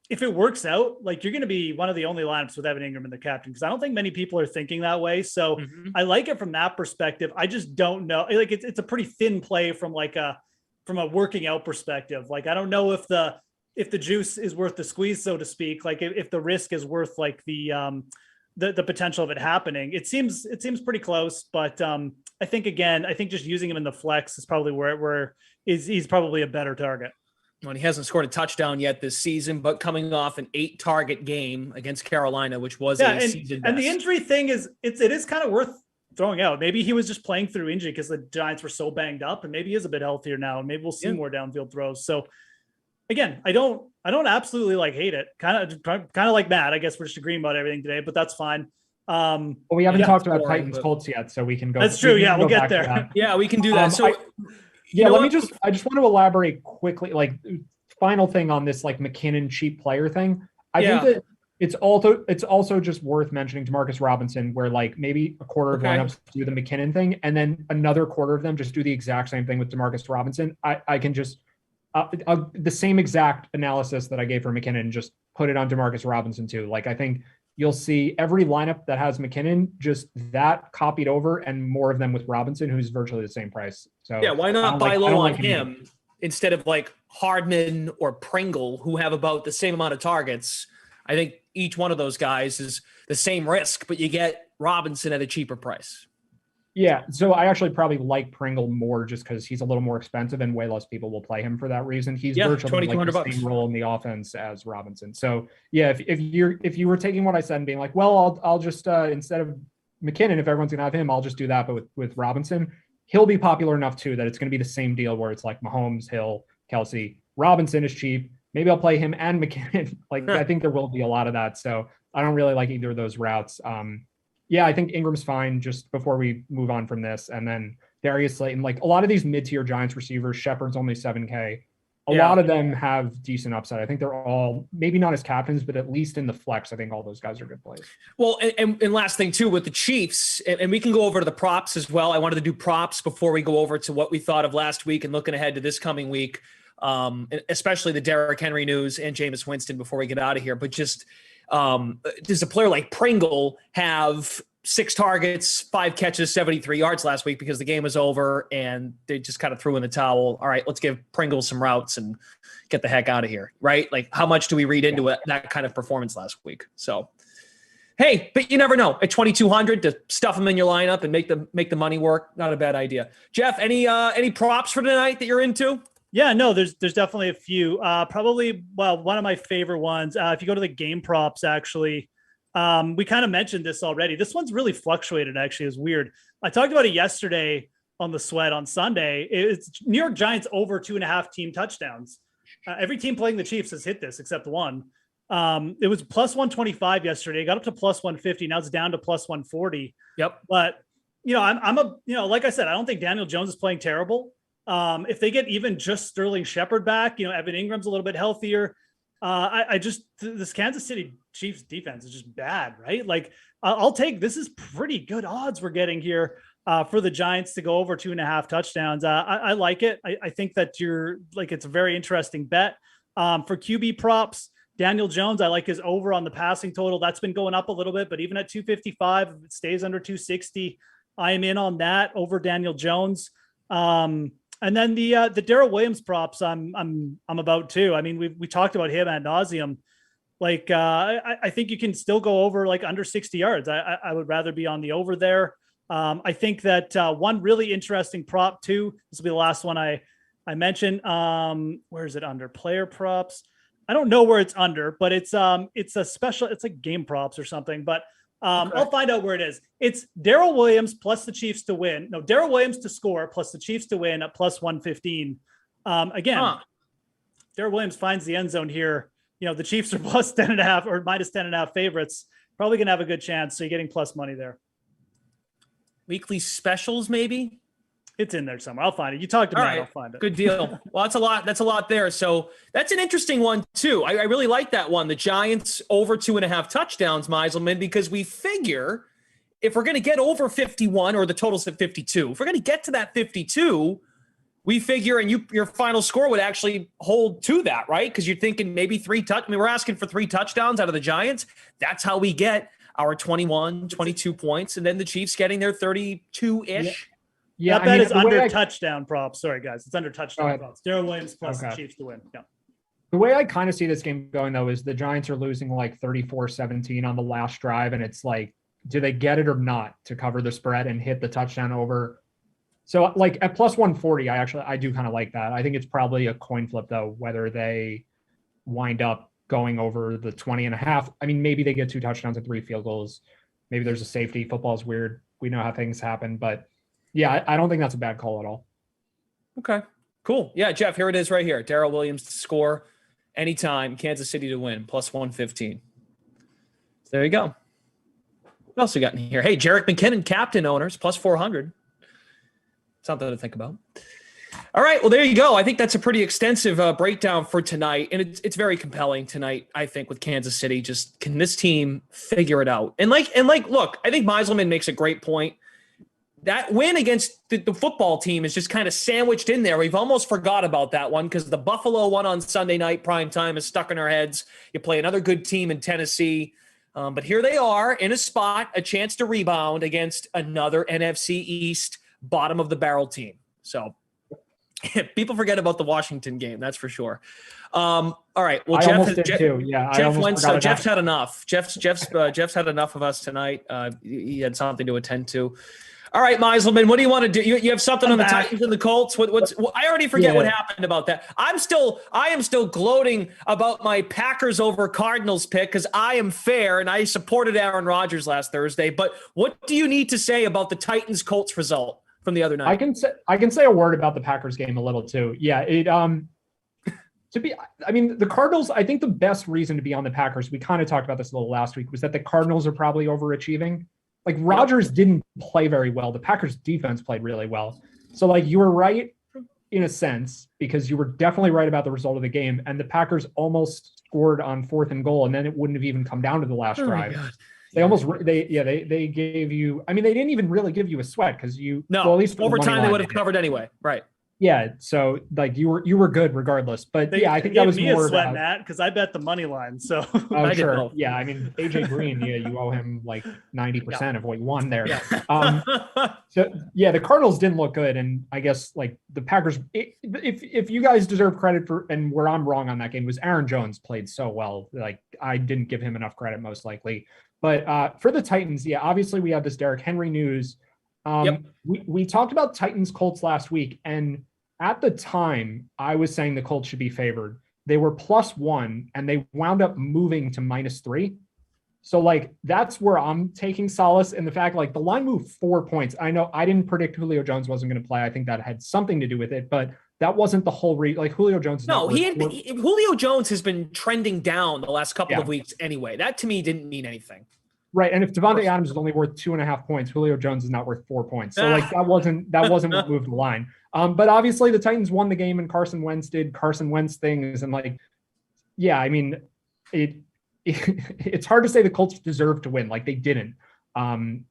if it works out, like you're going to be one of the only lineups with Evan Engram in the captain, because I don't think many people are thinking that way. So I like it from that perspective. I just don't know. Like it's a pretty thin play from a working out perspective. Like I don't know if the juice is worth the squeeze, so to speak. Like if the risk is worth like the potential of it happening. It seems pretty close, but I think just using him in the flex is probably where he's probably a better target. Well, he hasn't scored a touchdown yet this season, but coming off an 8-target game against Carolina, which was season best. And the injury thing is, it is kind of worth throwing out. Maybe he was just playing through injury because the Giants were so banged up, and maybe he is a bit healthier now, and maybe we'll see more downfield throws. So again, I don't absolutely like hate it. Kind of like Matt. I guess we're just agreeing about everything today, but that's fine. Well, we haven't talked about Titans Colts yet, so we can go. That's true. Yeah, we'll get there. Yeah, we can do that. So. I just want to elaborate quickly, like final thing on this, like McKinnon cheap player thing. I think that it's also just worth mentioning Demarcus Robinson, where like maybe a quarter of lineups do the McKinnon thing, and then another quarter of them just do the exact same thing with Demarcus Robinson. I can just the same exact analysis that I gave for McKinnon, just put it on Demarcus Robinson too. Like I think you'll see every lineup that has McKinnon, just that copied over, and more of them with Robinson, who's virtually the same price. So yeah, why not buy low on him instead of like Hardman or Pringle, who have about the same amount of targets? I think each one of those guys is the same risk, but you get Robinson at a cheaper price. Yeah, so I actually probably like Pringle more just because he's a little more expensive and way less people will play him for that reason. He's virtually like the same role in the offense as Robinson. So yeah, if you were taking what I said and being like, well, I'll just instead of McKinnon, if everyone's gonna have him, I'll just do that. But with Robinson, he'll be popular enough too that it's gonna be the same deal where it's like Mahomes, Hill, Kelsey. Robinson is cheap. Maybe I'll play him and McKinnon. I think there will be a lot of that. So I don't really like either of those routes. Yeah, I think Ingram's fine just before we move on from this. And then Darius Slayton, like a lot of these mid-tier Giants receivers, Shepard's only 7K. A lot of them have decent upside. I think they're all maybe not as captains, but at least in the flex, I think all those guys are good plays. Well, and last thing too, with the Chiefs, and we can go over to the props as well. I wanted to do props before we go over to what we thought of last week and looking ahead to this coming week, especially the Derrick Henry news and Jameis Winston before we get out of here. But just does a player like Pringle have 6 targets, 5 catches, 73 yards last week because the game was over and they just kind of threw in the towel? All right, let's give Pringle some routes and get the heck out of here, right? Like, how much do we read into it, that kind of performance last week? So, hey, but you never know. At 2,200 to stuff them in your lineup and make the money work, not a bad idea. Geoff, any props for tonight that you're into? Yeah, no, there's definitely a few. Probably, well, one of my favorite ones. If you go to the game props, actually, we kind of mentioned this already. This one's really fluctuated. Actually, is weird. I talked about it yesterday on the Sweat on Sunday. It's New York Giants over 2.5 team touchdowns. Every team playing the Chiefs has hit this except one. It was plus 125 yesterday. It got up to plus 150. Now it's down to plus 140. Yep. But like I said, I don't think Daniel Jones is playing terrible. If they get even just Sterling Shepard back, Evan Ingram's a little bit healthier. This Kansas City Chiefs defense is just bad, right? Like I'll take, this is pretty good odds we're getting here for the Giants to go over 2.5 touchdowns. I like it. I think that it's a very interesting bet. For QB props, Daniel Jones, I like his over on the passing total. That's been going up a little bit, but even at 255, if it stays under 260, I am in on that over Daniel Jones. And then the Daryl Williams props, I'm about too. I mean, we talked about him ad nauseum. Like I think you can still go over like under 60 yards. I would rather be on the over there. I think that one really interesting prop too. This will be the last one I mentioned. Where is it under player props? I don't know where it's under, but it's a special. It's like game props or something. But okay. I'll find out where it is. It's Daryl Williams plus the Chiefs to win. No, Daryl Williams to score plus the Chiefs to win at plus 115. Daryl Williams finds the end zone here. The Chiefs are plus 10.5 or minus 10.5 favorites. Probably going to have a good chance. So you're getting plus money there. Weekly specials, maybe? It's in there somewhere. I'll find it. You talked to me. I'll find it. Good deal. Well, that's a lot. That's a lot there. So that's an interesting one too. I really like that one. The Giants over 2.5 touchdowns, Meiselman, because we figure if we're going to get over 51 or the total's at 52, if we're going to get to that 52, we figure, and your final score would actually hold to that, right? Because you're thinking maybe we're asking for 3 touchdowns out of the Giants. That's how we get our 21, 22 points. And then the Chiefs getting their 32-ish. Yeah, that is under touchdown props. Sorry, guys. It's under touchdown props. Daryl Williams plus the Chiefs to win. Yeah. The way I kind of see this game going, though, is the Giants are losing like 34-17 on the last drive. And it's like, do they get it or not to cover the spread and hit the touchdown over? So like at plus 140, I do kind of like that. I think it's probably a coin flip, though, whether they wind up going over the 20.5. I mean, maybe they get 2 touchdowns and 3 field goals. Maybe there's a safety. Football's weird. We know how things happen, but yeah, I don't think that's a bad call at all. Okay, cool. Yeah, Geoff, here it is right here. Daryl Williams to score anytime, Kansas City to win, plus 115. So there you go. What else we got in here? Hey, Jerick McKinnon, captain owners, plus 400. Something to think about. All right, well, there you go. I think that's a pretty extensive breakdown for tonight, and it's very compelling tonight, I think, with Kansas City. Just can this team figure it out? And look, I think Meiselman makes a great point. That win against the football team is just kind of sandwiched in there. We've almost forgot about that one because the Buffalo one on Sunday night prime time is stuck in our heads. You play another good team in Tennessee. But here they are in a spot, a chance to rebound against another NFC East bottom of the barrel team. So people forget about the Washington game. That's for sure. All right. Well, Jeff's had enough. Jeff's had enough of us tonight. He had something to attend to. All right, Meiselman, what do you want to do? You have something on the Titans and the Colts. I already forget what happened about that. I am still gloating about my Packers over Cardinals pick because I am fair and I supported Aaron Rodgers last Thursday. But what do you need to say about the Titans Colts result from the other night? I can say a word about the Packers game a little too. Yeah, the Cardinals, I think the best reason to be on the Packers, we kind of talked about this a little last week, was that the Cardinals are probably overachieving. Like Rodgers didn't play very well. The Packers defense played really well. So like you were right in a sense, because you were definitely right about the result of the game. And the Packers almost scored on 4th and goal. And then it wouldn't have even come down to the last drive. They gave you, they didn't even really give you a sweat because at least overtime they would have covered anyway. Right. Yeah, so like you were good regardless, but I think that was more sweat, Matt, because I bet the money line. So sure, yeah, AJ Green, you owe him like 90% of what you won there. Yeah. So yeah, the Cardinals didn't look good, and I guess like the Packers, if you guys deserve credit for, and where I'm wrong on that game was Aaron Jones played so well, like I didn't give him enough credit most likely, but for the Titans, yeah, obviously we have this Derrick Henry news. We talked about Titans Colts last week, and at the time, I was saying the Colts should be favored. They were +1 and they wound up moving to -3. So like, that's where I'm taking solace in the fact, like the line moved 4 points. I know I didn't predict Julio Jones wasn't going to play. I think that had something to do with it, but that wasn't the whole like Julio Jones. No, Julio Jones has been trending down the last couple of weeks anyway. That to me didn't mean anything. Right. And if Devontae Adams is only worth 2.5 points, Julio Jones is not worth 4 points. So like that wasn't what moved the line. But obviously the Titans won the game and Carson Wentz did Carson Wentz things. And like, yeah, I mean, it's hard to say the Colts deserved to win. Like they didn't.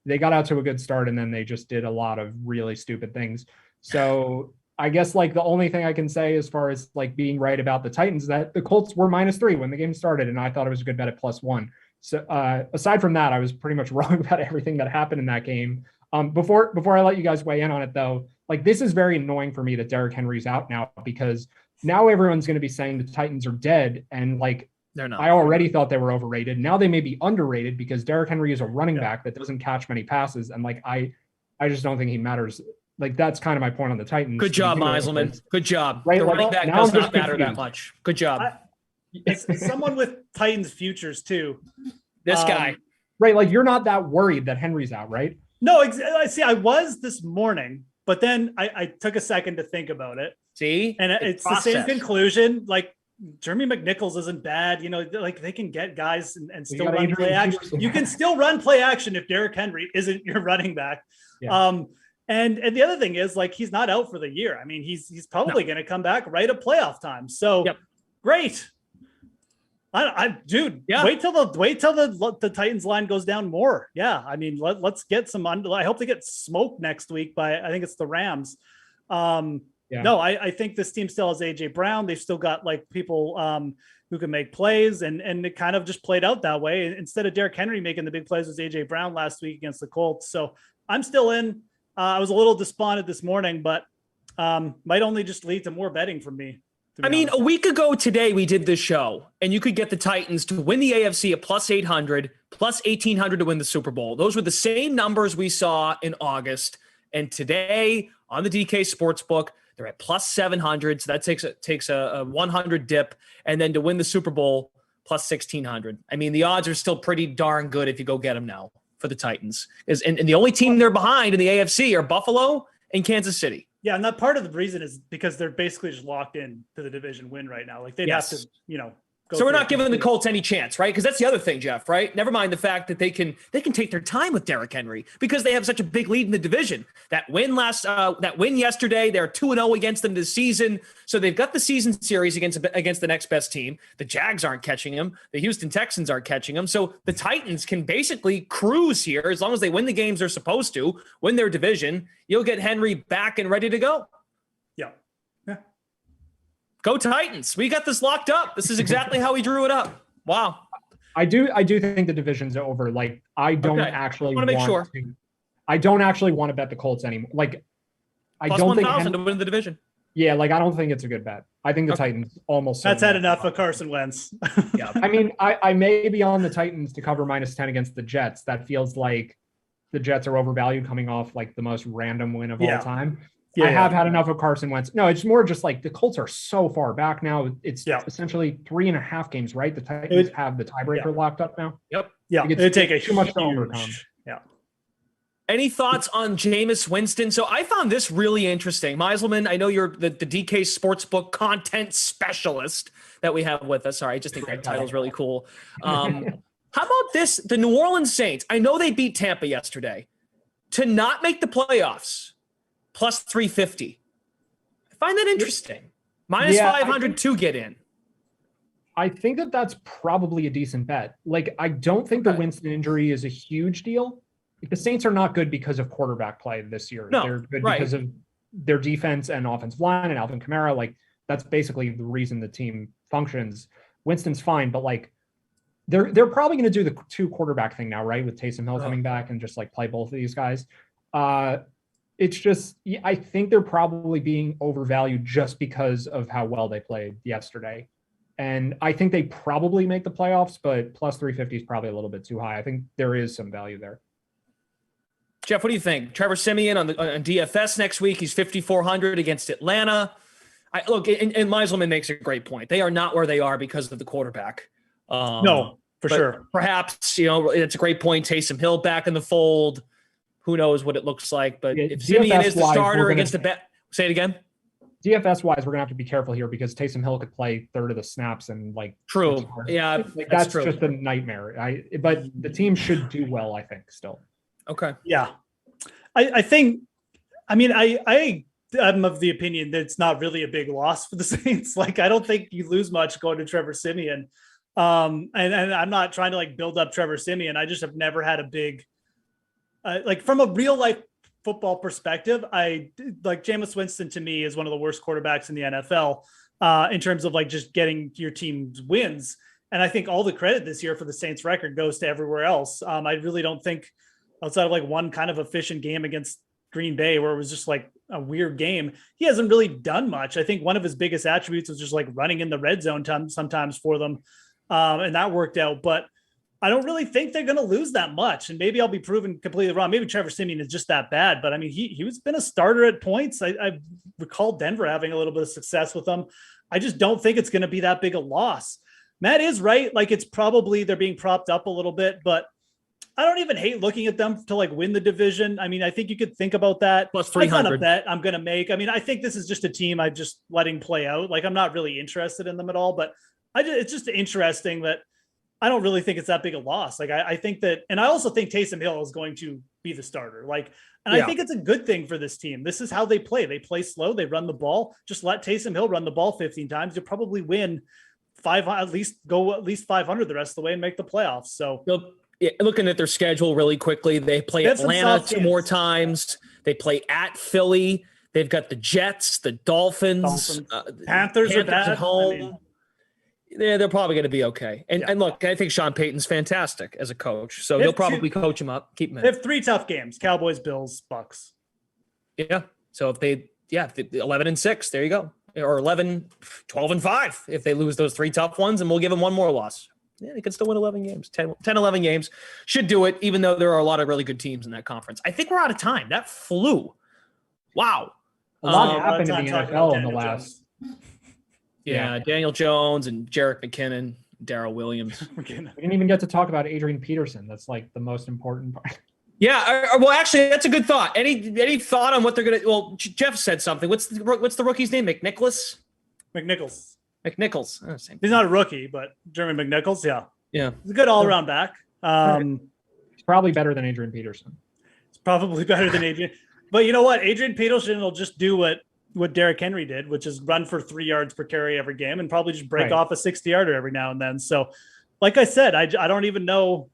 They got out to a good start and then they just did a lot of really stupid things. So I guess like the only thing I can say as far as like being right about the Titans, that the Colts were -3 when the game started. And I thought it was a good bet at +1. So aside from that, I was pretty much wrong about everything that happened in that game. Before I let you guys weigh in on it though, like this is very annoying for me that Derrick Henry's out now, because now everyone's going to be saying the Titans are dead. And like, they're not. I already thought they were overrated. Now they may be underrated because Derrick Henry is a running back that doesn't catch many passes. And like, I just don't think he matters. Like, that's kind of my point on the Titans. Good job, Meiselman. Good job. Right, the like, running back does not matter that much. Good job. It's someone with Titans futures too. This guy. Right. Like, you're not that worried that Henry's out, right? No, see, I was this morning, but then I took a second to think about it. See? And it's the same conclusion. Like, Jeremy McNichols isn't bad. You know, like they can get guys and still run play action. You can still run play action if Derrick Henry isn't your running back. Yeah. And the other thing is, like, he's not out for the year. I mean, he's probably going to come back right at playoff time. So great. Dude, wait till the Titans line goes down more. Yeah. I mean, let's get some, I hope they get smoked next week by, I think it's the Rams. No, I think this team still has AJ Brown. They've still got like people who can make plays, and it kind of just played out that way. Instead of Derrick Henry making the big plays, was AJ Brown last week against the Colts. So I'm still in. I was a little despondent this morning, but might only just lead to more betting from me. I mean, a week ago today, we did this show, and you could get the Titans to win the AFC at +800, +1,800 to win the Super Bowl. Those were the same numbers we saw in August. And today on the DK Sportsbook, they're at +700. So that takes a 100 dip. And then to win the Super Bowl, +1,600. I mean, the odds are still pretty darn good if you go get them now for the Titans. And the only team they're behind in the AFC are Buffalo and Kansas City. Yeah, and that part of the reason is because they're basically just locked in to the division win right now. Like they'd have to, So we're not giving the Colts any chance, right? Because that's the other thing, Geoff, right? Never mind the fact that they can take their time with Derrick Henry because they have such a big lead in the division. That win yesterday, they're 2-0 against them this season. So they've got the season series against the next best team. The Jags aren't catching them. The Houston Texans aren't catching them. So the Titans can basically cruise here as long as they win the games they're supposed to, win their division. You'll get Henry back and ready to go. Go Titans. We got this locked up. This is exactly how we drew it up. Wow. I do think the division's over. Like, I don't actually want to. I don't actually want to bet the Colts anymore. Like, I don't think +1,000 to win the division. Yeah, like I don't think it's a good bet. I think the Titans almost. That's had enough of Carson Wentz. Yeah. I mean, I may be on the Titans to cover -10 against the Jets. That feels like the Jets are overvalued coming off like the most random win of all time. I have had enough of Carson Wentz. No, it's more just like the Colts are so far back now. It's essentially 3.5 games, right? The Titans have the tiebreaker locked up now. Yep. Yeah. Like it'd take too much to overcome. Yeah. Any thoughts on Jameis Winston? So I found this really interesting. Meiselman, I know you're the DK Sportsbook content specialist that we have with us. Sorry, I just think that title's really cool. How about this? The New Orleans Saints, I know they beat Tampa yesterday. To not make the playoffs, +350. I find that interesting. -500 to get in. I think that's probably a decent bet. Like, I don't think the Winston injury is a huge deal. The Saints are not good because of quarterback play this year. No, they're good because of their defense and offensive line and Alvin Kamara. Like, that's basically the reason the team functions. Winston's fine, but like they're probably going to do the 2 quarterback thing now, right? With Taysom Hill coming back and just like play both of these guys. It's just, I think they're probably being overvalued just because of how well they played yesterday. And I think they probably make the playoffs, but +350 is probably a little bit too high. I think there is some value there. Geoff, what do you think? Trevor Siemian on DFS next week. He's 5,400 against Atlanta. Look, and Meiselman makes a great point. They are not where they are because of the quarterback. No, for sure. Perhaps, it's a great point. Taysom Hill back in the fold. Who knows what it looks like? But if Simeon is the starter against the say it again. DFS wise, we're gonna have to be careful here because Taysom Hill could play third of the snaps and true. Yeah, that's true. Just a nightmare. But the team should do well, I think, still. Okay. Yeah, I think. I mean, I'm of the opinion that it's not really a big loss for the Saints. I don't think you lose much going to Trevor Simeon. And I'm not trying to build up Trevor Simeon. I just have never had a big, from a real life football perspective, Jameis Winston to me is one of the worst quarterbacks in the NFL in terms of just getting your team's wins. And I think all the credit this year for the Saints record goes to everywhere else. I really don't think outside of one kind of efficient game against Green Bay where it was just a weird game, he hasn't really done much. I think one of his biggest attributes was just running in the red zone sometimes for them. And that worked out, but I don't really think they're going to lose that much. And maybe I'll be proven completely wrong. Maybe Trevor Simeon is just that bad, but I mean, he's been a starter at points. I recall Denver having a little bit of success with him. I just don't think it's going to be that big a loss. Matt is right. It's probably they're being propped up a little bit, but I don't even hate looking at them to win the division. I mean, I think you could think about that. Plus 300. That's not a bet I'm going to make. I mean, I think this is just a team I'm just letting play out. I'm not really interested in them at all, but it's just interesting that I don't really think it's that big a loss. I think that, and I also think Taysom Hill is going to be the starter. I think it's a good thing for this team. This is how they play. They play slow. They run the ball. Just let Taysom Hill run the ball 15 times. You'll probably win at least 500 the rest of the way and make the playoffs. So looking at their schedule really quickly, they play Atlanta 2 more times. They play at Philly. They've got the Jets, the Dolphins. Panthers are bad at home. They're probably going to be okay. And look, I think Sean Payton's fantastic as a coach. So he'll probably coach him up, keep him in. They have 3 tough games: Cowboys, Bills, Bucks. Yeah. So if 11-6, there you go. Or 12-5 if they lose those 3 tough ones, and we'll give them 1 more loss. Yeah, they could still win 11 games. 10, 11 games. Should do it, even though there are a lot of really good teams in that conference. I think we're out of time. That flew. Wow. A lot happened in the NFL in the last... Yeah, Daniel Jones and Jerick McKinnon, Daryl Williams. We didn't even get to talk about Adrian Peterson. That's the most important part. Yeah, well, actually, that's a good thought. Any thought on what they're going to? Well, Geoff said something. What's the rookie's name? McNichols. Oh, same. He's not a rookie, but Jeremy McNichols. Yeah. He's a good all-around back. He's probably better than Adrian Peterson. It's probably better than Adrian. But you know what? Adrian Peterson will just do what Derrick Henry did, which is run for 3 yards per carry every game and probably just break off a 60-yarder every now and then. So, like I said, I don't even know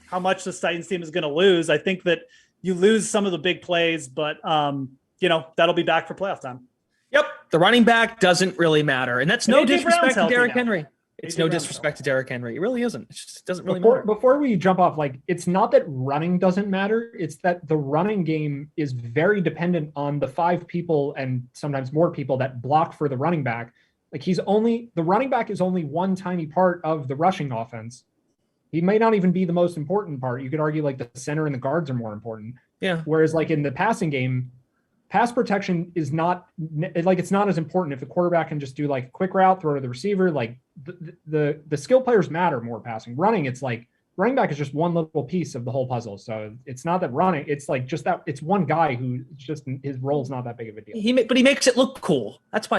how much the Titans team is going to lose. I think that you lose some of the big plays, but that'll be back for playoff time. Yep. The running back doesn't really matter. And that's no disrespect to Derrick Henry. It's no disrespect to Derrick Henry. It really isn't. It just doesn't really matter. Before we jump off, it's not that running doesn't matter. It's that the running game is very dependent on the 5 people and sometimes more people that block for the running back. The running back is only one tiny part of the rushing offense. He may not even be the most important part. You could argue the center and the guards are more important. Yeah. Whereas in the passing game, pass protection is not it's not as important if the quarterback can just do a quick route, throw to the receiver. The skill players matter more passing. Running, it's running back is just one little piece of the whole puzzle. So it's not that running, it's just that it's one guy who just his role is not that big of a deal. But he makes it look cool. That's why.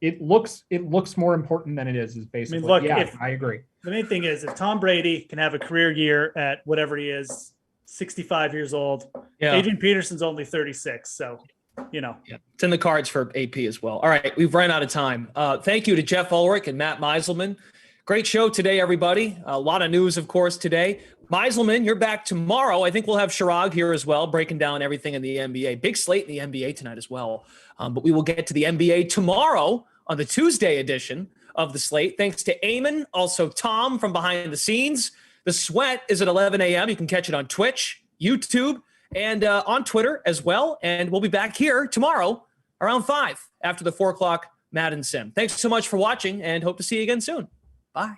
It looks more important than it is basically. I mean, I agree. The main thing is if Tom Brady can have a career year at whatever he is, 65 years old. Yeah. Adrian Peterson's only 36. So, Yeah, it's in the cards for AP as well. All right, we've run out of time. Thank you to Geoff Ulrich and Matt Meiselman. Great show today, everybody. A lot of news, of course, today. Meiselman, you're back tomorrow. I think we'll have Chirag here as well, breaking down everything in the NBA. Big slate in the NBA tonight as well. But we will get to the NBA tomorrow on the Tuesday edition of the slate. Thanks to Eamon, also Tom from behind the scenes. The Sweat is at 11 a.m. You can catch it on Twitch, YouTube, and on Twitter as well. And we'll be back here tomorrow around 5 after the 4 o'clock Madden Sim. Thanks so much for watching and hope to see you again soon. Bye.